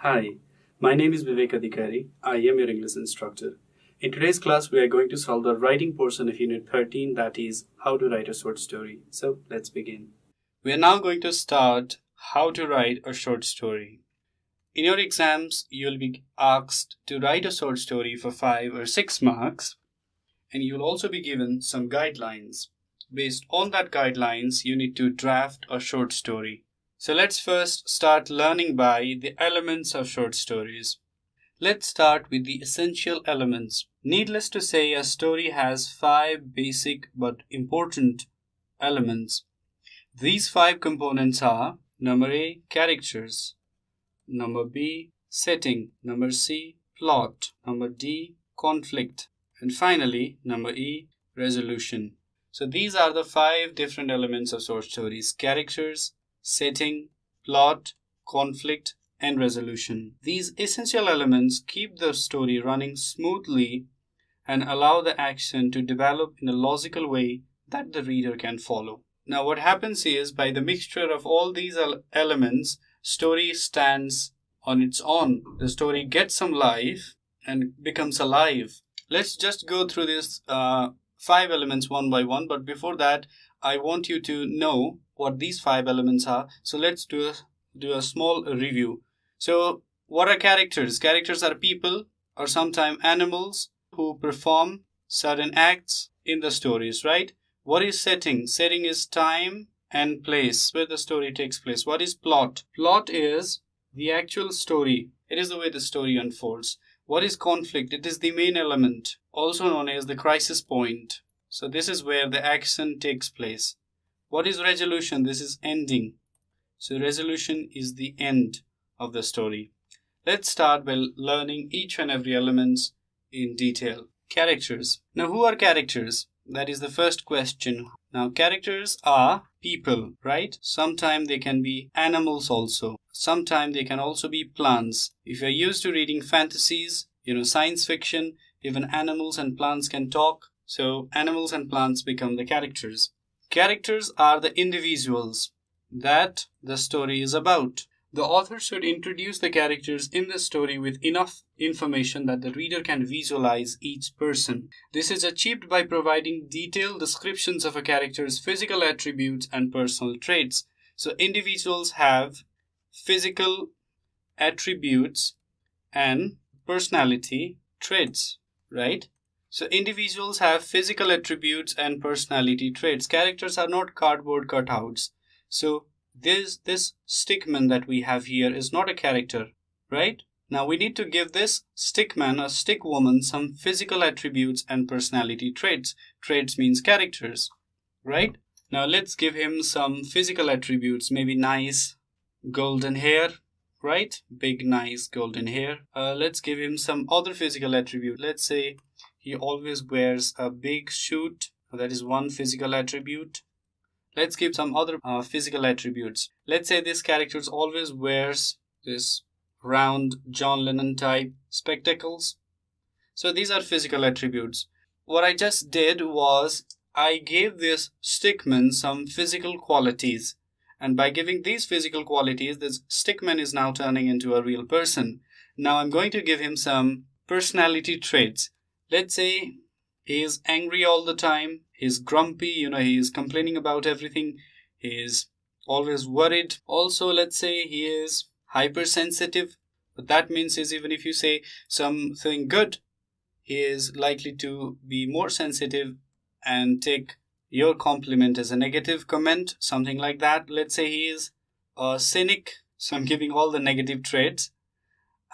Hi, my name is Bibek Adhikari. I am your English instructor. In today's class, we are going to solve the writing portion of Unit 13, that is, how to write a short story. So, let's begin. We are now going to start how to write a short story. In your exams, you'll be asked to write a short story for 5 or 6 marks, and you'll also be given some guidelines. Based on that guidelines, you need to draft a short story. So let's first start learning by the elements of short stories. Let's start with the essential elements. Needless to say, a story has 5 basic but important elements. These 5 components are: number A, characters; number B, setting; number C, plot; number D, conflict; and finally, number E, resolution. So these are the 5 different elements of short stories: characters, setting, plot, conflict, and resolution. These essential elements keep the story running smoothly and allow the action to develop in a logical way that the reader can follow. Now what happens is, by the mixture of all these elements, story stands on its own. The story gets some life and becomes alive. Let's just go through these 5 elements one by one, but before that, I want you to know what these 5 elements are. So let's do a small review. So what are characters? Characters are people or sometimes animals who perform certain acts in the stories, right? What is setting? Setting is time and place where the story takes place. What is plot? Plot is the actual story. It is the way the story unfolds. What is conflict? It is the main element, also known as the crisis point. So this is where the action takes place. What is resolution? This is ending. So resolution is the end of the story. Let's start by learning each and every element in detail. Characters. Now, who are characters? That is the first question. Now, characters are people, right? Sometimes they can be animals also. Sometimes they can also be plants. If you're used to reading fantasies, science fiction, even animals and plants can talk. So animals and plants become the characters. Characters are the individuals that the story is about. The author should introduce the characters in the story with enough information that the reader can visualize each person. This is achieved by providing detailed descriptions of a character's physical attributes and personal traits. So individuals have physical attributes and personality traits, right? So individuals have physical attributes and personality traits. Characters are not cardboard cutouts. So this stickman that we have here is not a character, right? Now we need to give this stickman or stickwoman some physical attributes and personality traits. Traits means characters, right? Now let's give him some physical attributes, maybe nice golden hair, right? Big, nice golden hair. Let's give him some other physical attribute. Let's say he always wears a big suit. That is one physical attribute. Let's give some other physical attributes. Let's say this character always wears this round John Lennon type spectacles. So these are physical attributes. What I just did was I gave this stickman some physical qualities. And by giving these physical qualities, this stickman is now turning into a real person. Now I'm going to give him some personality traits. Let's say he is angry all the time. He's grumpy, he is complaining about everything. He is always worried. Also, let's say he is hypersensitive. What that means is, even if you say something good, he is likely to be more sensitive and take your compliment as a negative comment, something like that. Let's say he is a cynic. So I'm giving all the negative traits.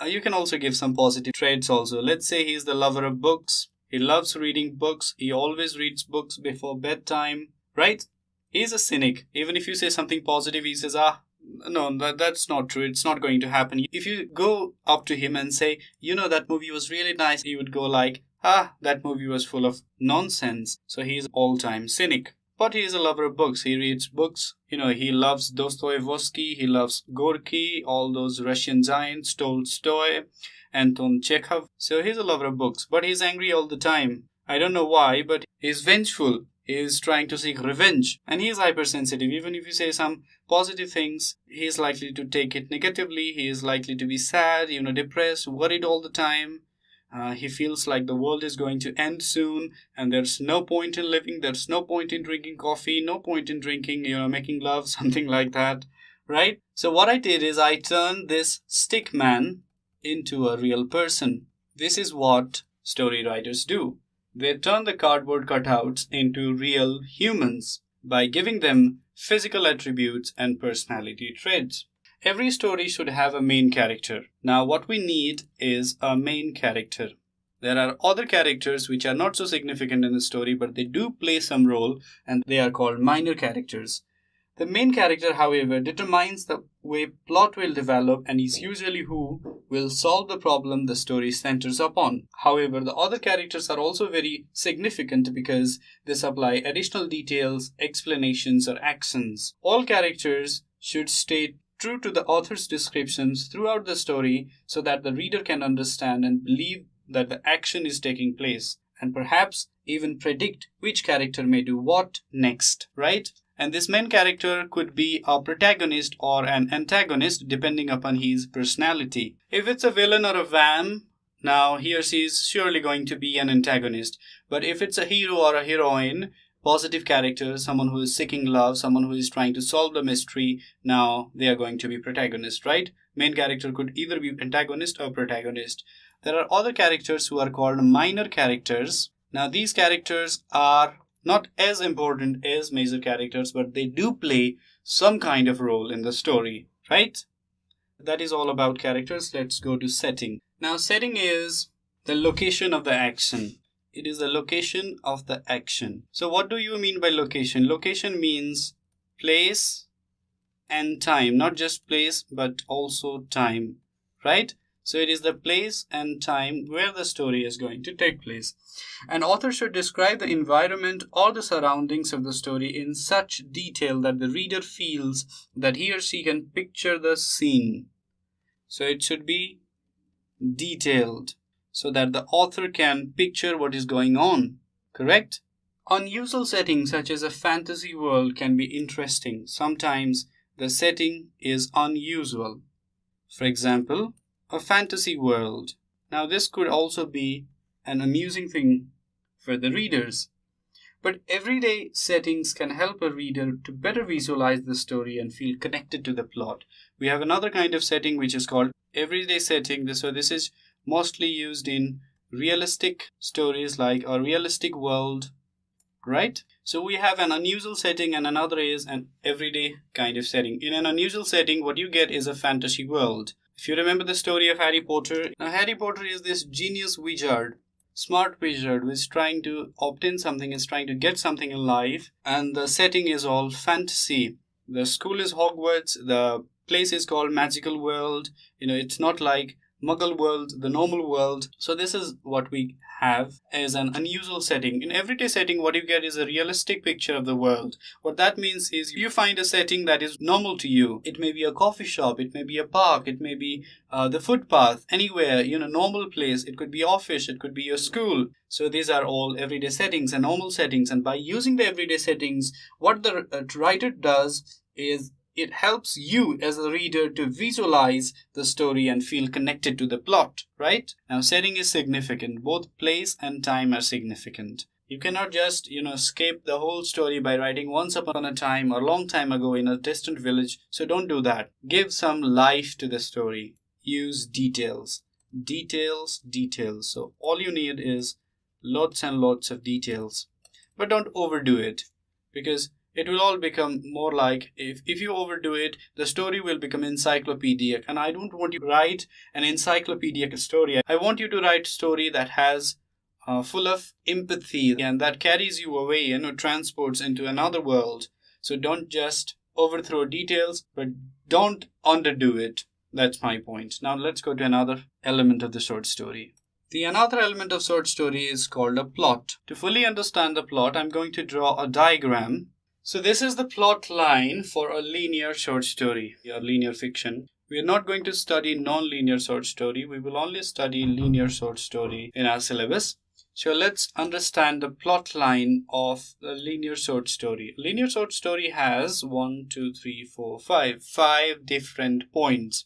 You can also give some positive traits also. Let's say he's the lover of books. He loves reading books. He always reads books before bedtime, right? He's a cynic. Even if you say something positive, he says, no, that's not true. It's not going to happen. If you go up to him and say, that movie was really nice, he would go like, that movie was full of nonsense. So he's all-time cynic. But he is a lover of books. He reads books. He loves Dostoevsky. He loves Gorky, all those Russian giants, Tolstoy, Anton Chekhov. So he's a lover of books. But he's angry all the time. I don't know why, but he's vengeful. He is trying to seek revenge and he is hypersensitive. Even if you say some positive things, he is likely to take it negatively. He is likely to be sad, depressed, worried all the time. He feels like the world is going to end soon and there's no point in living. There's no point in drinking coffee, no point in drinking, making love, something like that, right? So what I did is I turned this stick man into a real person. This is what story writers do. They turn the cardboard cutouts into real humans by giving them physical attributes and personality traits. Every story should have a main character. Now, what we need is a main character. There are other characters which are not so significant in the story, but they do play some role, and they are called minor characters. The main character, however, determines the way plot will develop and is usually who will solve the problem the story centers upon. However, the other characters are also very significant because they supply additional details, explanations, or actions. All characters should stay true to the author's descriptions throughout the story so that the reader can understand and believe that the action is taking place and perhaps even predict which character may do what next, right? And this main character could be a protagonist or an antagonist depending upon his personality. If it's a villain or a vamp, now he or she is surely going to be an antagonist. But if it's a hero or a heroine, positive character, someone who is seeking love, someone who is trying to solve the mystery, now they are going to be protagonist, right? Main character could either be antagonist or protagonist. There are other characters who are called minor characters. Now these characters are not as important as major characters, but they do play some kind of role in the story, right? That is all about characters. Let's go to setting. Now, setting is the location of the action. It is the location of the action. So what do you mean by location? Location means place and time. Not just place, but also time, right? So it is the place and time where the story is going to take place. An author should describe the environment or the surroundings of the story in such detail that the reader feels that he or she can picture the scene. So it should be detailed so that the author can picture what is going on, correct? Unusual settings such as a fantasy world can be interesting. Sometimes the setting is unusual. For example, a fantasy world. Now this could also be an amusing thing for the readers. But everyday settings can help a reader to better visualize the story and feel connected to the plot. We have another kind of setting which is called everyday setting. So this is mostly used in realistic stories like a realistic world, right? So we have an unusual setting and another is an everyday kind of setting. In an unusual setting, what you get is a fantasy world. If you remember the story of Harry Potter, now Harry Potter is this genius wizard, smart wizard who is trying to obtain something, is trying to get something in life, and the setting is all fantasy. The school is Hogwarts, the place is called Magical World, it's not like Muggle world, the normal world. So this is what we have as an unusual setting. In everyday setting, what you get is a realistic picture of the world. What that means is you find a setting that is normal to you. It may be a coffee shop, it may be a park, it may be the footpath, anywhere, normal place. It could be office, it could be your school. So these are all everyday settings and normal settings. And by using the everyday settings, what the writer does is it helps you as a reader to visualize the story and feel connected to the plot, right? Now, setting is significant. Both place and time are significant. You cannot just, escape the whole story by writing once upon a time or long time ago in a distant village. So don't do that. Give some life to the story. Use details. Details. So all you need is lots and lots of details. But don't overdo it, because it will all become more like, if you overdo it, the story will become encyclopedic. And I don't want you to write an encyclopedic story. I want you to write a story that has full of empathy and that carries you away, transports into another world. So don't just overthrow details, but don't underdo it. That's my point. Now let's go to another element of the short story. The another element of short story is called a plot. To fully understand the plot, I'm going to draw a diagram. So this is the plot line for a linear short story, or linear fiction. We are not going to study non-linear short story. We will only study linear short story in our syllabus. So let's understand the plot line of a linear short story. A linear short story has 5 different points.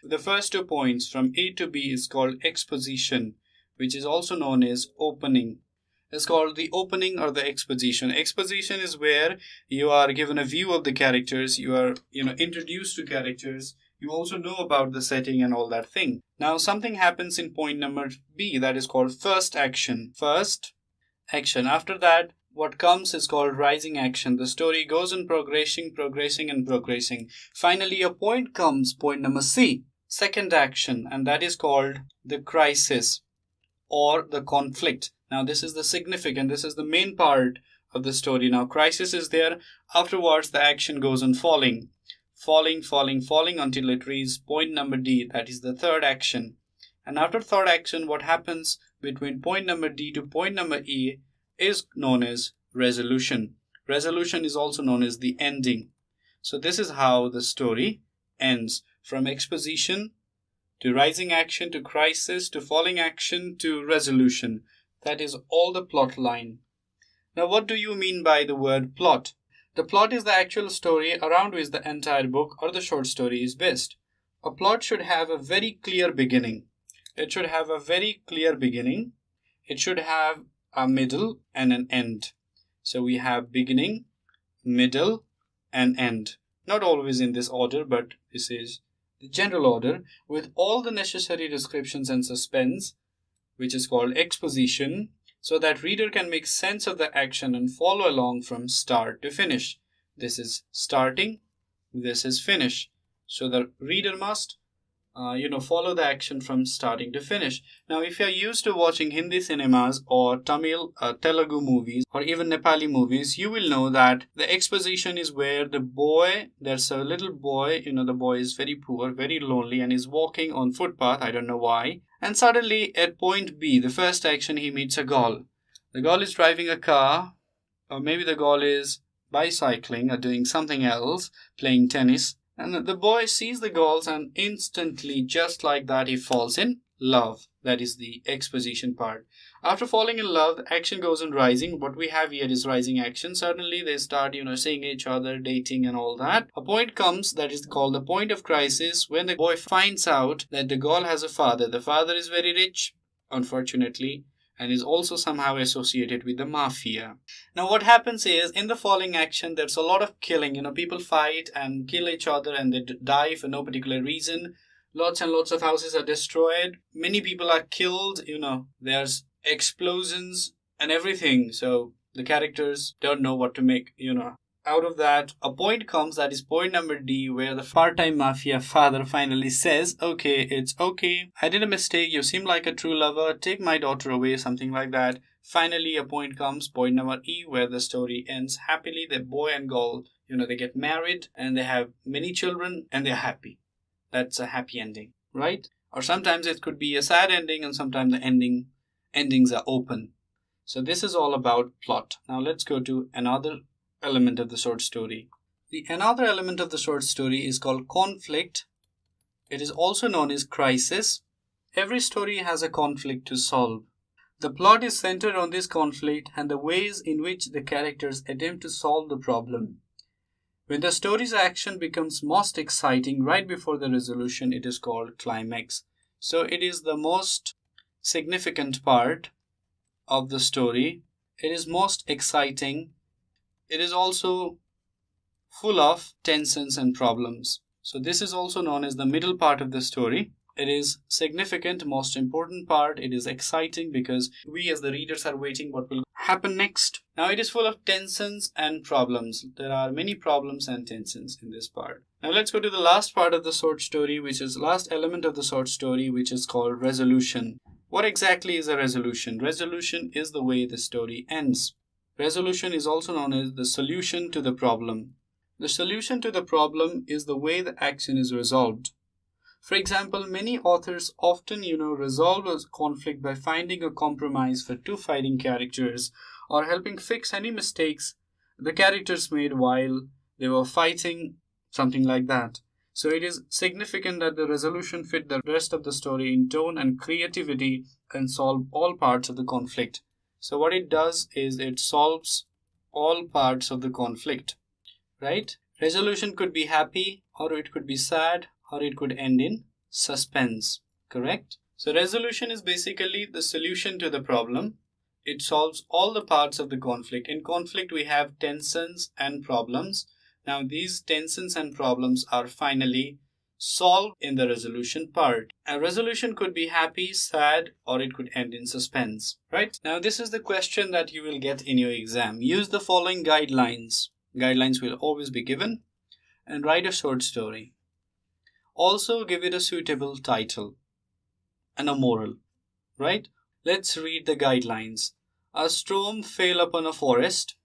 The first 2 points from A to B is called exposition, which is also known as opening. It's called the opening or the exposition. Exposition is where you are given a view of the characters, you are introduced to characters, you also know about the setting and all that thing. Now something happens in point number B, that is called first action. First action. After that, what comes is called rising action. The story goes on progressing. Finally, a point comes, point number C, second action, and that is called the crisis or the conflict. Now this is the main part of the story. Now crisis is there. Afterwards, the action goes on falling until it reaches point number D, that is the third action. And after third action, what happens between point number D to point number E is known as resolution. Resolution is also known as the ending. So this is how the story ends, from exposition to rising action to crisis to falling action to resolution. That is all the plot line. Now what do you mean by the word plot? The plot is the actual story around which the entire book or the short story is based. A plot should have a very clear beginning. It should have a middle and an end. So we have beginning, middle, and end. Not always in this order, but this is the general order, with all the necessary descriptions and suspense, which is called exposition, so that reader can make sense of the action and follow along from start to finish. This is starting, this is finish. So the reader must follow the action from starting to finish. Now, if you're used to watching Hindi cinemas or Tamil, Telugu movies, or even Nepali movies, you will know that the exposition is where there's a little boy, the boy is very poor, very lonely, and is walking on footpath, I don't know why. And suddenly at point B, the first action, he meets a girl. The girl is driving a car, or maybe the girl is bicycling or doing something else, playing tennis. And the boy sees the girls and instantly, just like that, he falls in love. That is the exposition part. After falling in love, the action goes on rising. What we have here is rising action. Suddenly they start, seeing each other, dating and all that. A point comes that is called the point of crisis, when the boy finds out that the girl has a father. The father is very rich, unfortunately, and is also somehow associated with the mafia. Now what happens is, in the falling action, there's a lot of killing. People fight and kill each other and they die for no particular reason. Lots and lots of houses are destroyed. Many people are killed, there's explosions and everything. So the characters don't know what to make, Out of that, a point comes, that is point number D, where the part-time mafia father finally says, okay, it's okay. I did a mistake. You seem like a true lover. Take my daughter away, something like that. Finally, a point comes, point number E, where the story ends happily. The boy and girl, they get married and they have many children and they're happy. That's a happy ending, right? Or sometimes it could be a sad ending, and sometimes the endings are open. So this is all about plot. Now let's go to another element of the short story. Another element of the short story is called conflict. It is also known as crisis. Every story has a conflict to solve. The plot is centered on this conflict and the ways in which the characters attempt to solve the problem. When the story's action becomes most exciting right before the resolution, it is called climax. So it is the most significant part of the story. It is most exciting. It is also full of tensions and problems. So this is also known as the middle part of the story. It is significant, most important part. It is exciting because we as the readers are waiting what will happen next. Now it is full of tensions and problems. There are many problems and tensions in this part. Now let's go to the last part of the short story, which is last element of the short story, which is called resolution. What exactly is a resolution? Resolution is the way the story ends. Resolution is also known as the solution to the problem. The solution to the problem is the way the action is resolved. For example, many authors often, resolve a conflict by finding a compromise for two fighting characters or helping fix any mistakes the characters made while they were fighting, something like that. So it is significant that the resolution fit the rest of the story in tone and creativity and solve all parts of the conflict. So what it does is it solves all parts of the conflict, right? Resolution could be happy, or it could be sad, or it could end in suspense, correct? So resolution is basically the solution to the problem. It solves all the parts of the conflict. In conflict, we have tensions and problems. Now, these tensions and problems are finally solved in the resolution part. A resolution could be happy, sad, or it could end in suspense, right? Now, this is the question that you will get in your exam. Use the following guidelines. Guidelines will always be given, and write a short story. Also, give it a suitable title and a moral, right? Let's read the guidelines. A storm fell upon a forest.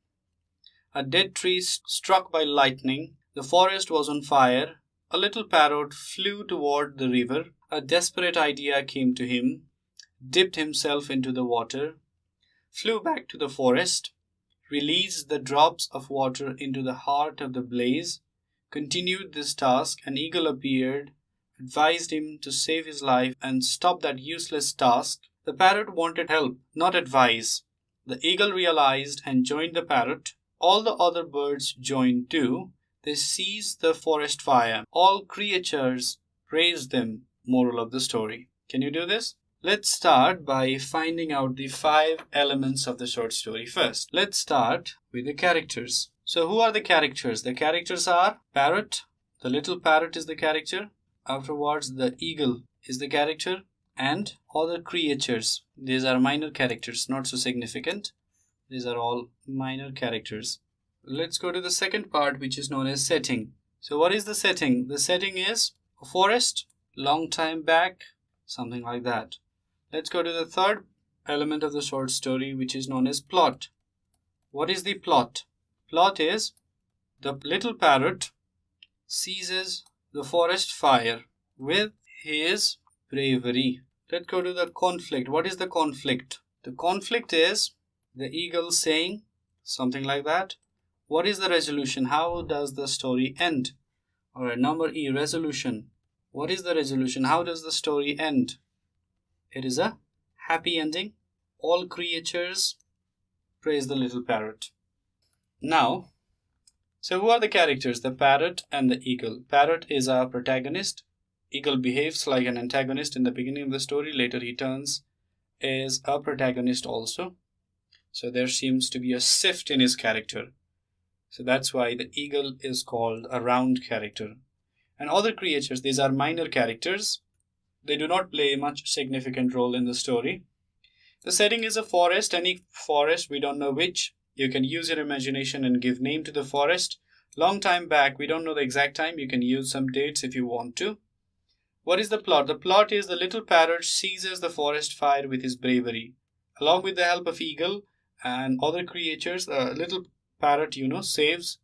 A dead tree struck by lightning. The forest was on fire. A little parrot flew toward the river. A desperate idea came to him, dipped himself into the water, flew back to the forest, released the drops of water into the heart of the blaze, continued this task. An eagle appeared, advised him to save his life and stop that useless task. The parrot wanted help, not advice. The eagle realized and joined the parrot. All the other birds joined too. They seized the forest fire. All creatures praised them. Moral of the story. Can you do this? Let's start by finding out the 5 elements of the short story first. Let's start with the characters. So who are the characters? The characters are parrot. The little parrot is the character. Afterwards, the eagle is the character. And other creatures. These are minor characters, not so significant. These are all minor characters. Let's go to the second part, which is known as setting. So what is the setting? The setting is a forest, long time back, something like that. Let's go to the third element of the short story, which is known as plot. What is the plot? Plot is the little parrot seizes the forest fire with his bravery. Let's go to the conflict. What is the conflict? The conflict is the eagle saying something like that. What is the resolution? How does the story end? Alright, number E, resolution. What is the resolution? How does the story end? It is a happy ending. All creatures praise the little parrot. Now, so who are the characters? The parrot and the eagle. Parrot is our protagonist. Eagle behaves like an antagonist in the beginning of the story. Later he turns as a protagonist also. So there seems to be a shift in his character. So that's why the eagle is called a round character. And other creatures, these are minor characters. They do not play much significant role in the story. The setting is a forest. Any forest, we don't know which. You can use your imagination and give name to the forest. Long time back, we don't know the exact time. You can use some dates if you want to. What is the plot? The plot is the little parrot seizes the forest fire with his bravery. Along with the help of eagle and other creatures, the little parrot, saves,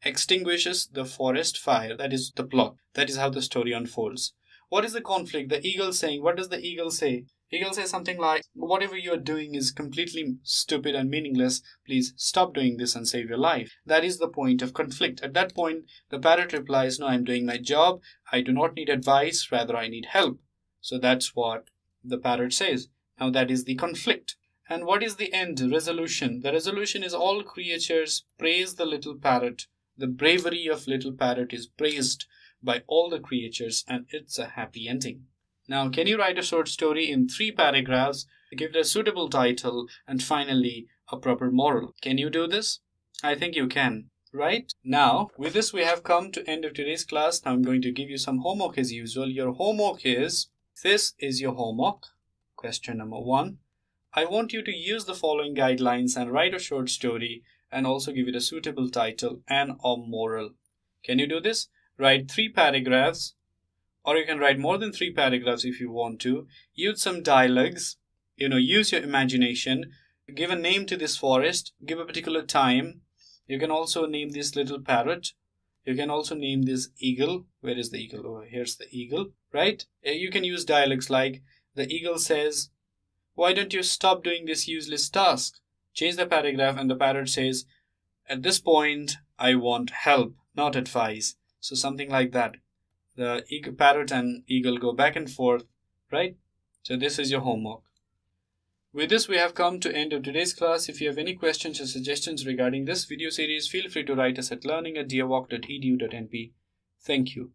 extinguishes the forest fire. That is the plot. That is how the story unfolds. What is the conflict? The eagle saying. What does the eagle say? Eagle says something like, whatever you are doing is completely stupid and meaningless. Please stop doing this and save your life. That is the point of conflict. At that point, the parrot replies, no, I'm doing my job. I do not need advice. Rather, I need help. So that's what the parrot says. Now that is the conflict. And what is the end? Resolution. The resolution is all creatures praise the little parrot. The bravery of little parrot is praised by all the creatures, and it's a happy ending. Now, can you write a short story in 3 paragraphs, give it a suitable title, and finally, a proper moral? Can you do this? I think you can, right? Now, with this, we have come to end of today's class. Now, I'm going to give you some homework as usual. Your homework is, this is your homework. Question number 1. I want you to use the following guidelines and write a short story and also give it a suitable title and a moral. Can you do this? Write 3 paragraphs, or you can write more than 3 paragraphs if you want to. Use some dialogues, use your imagination. Give a name to this forest, give a particular time. You can also name this little parrot. You can also name this eagle. Where is the eagle? Oh, here's the eagle, right? You can use dialogues like, the eagle says, why don't you stop doing this useless task? Change the paragraph and the parrot says, at this point, I want help, not advice. So something like that. The parrot and eagle go back and forth, right? So this is your homework. With this, we have come to end of today's class. If you have any questions or suggestions regarding this video series, feel free to write us at learning@deerwalk.edu.np. Thank you.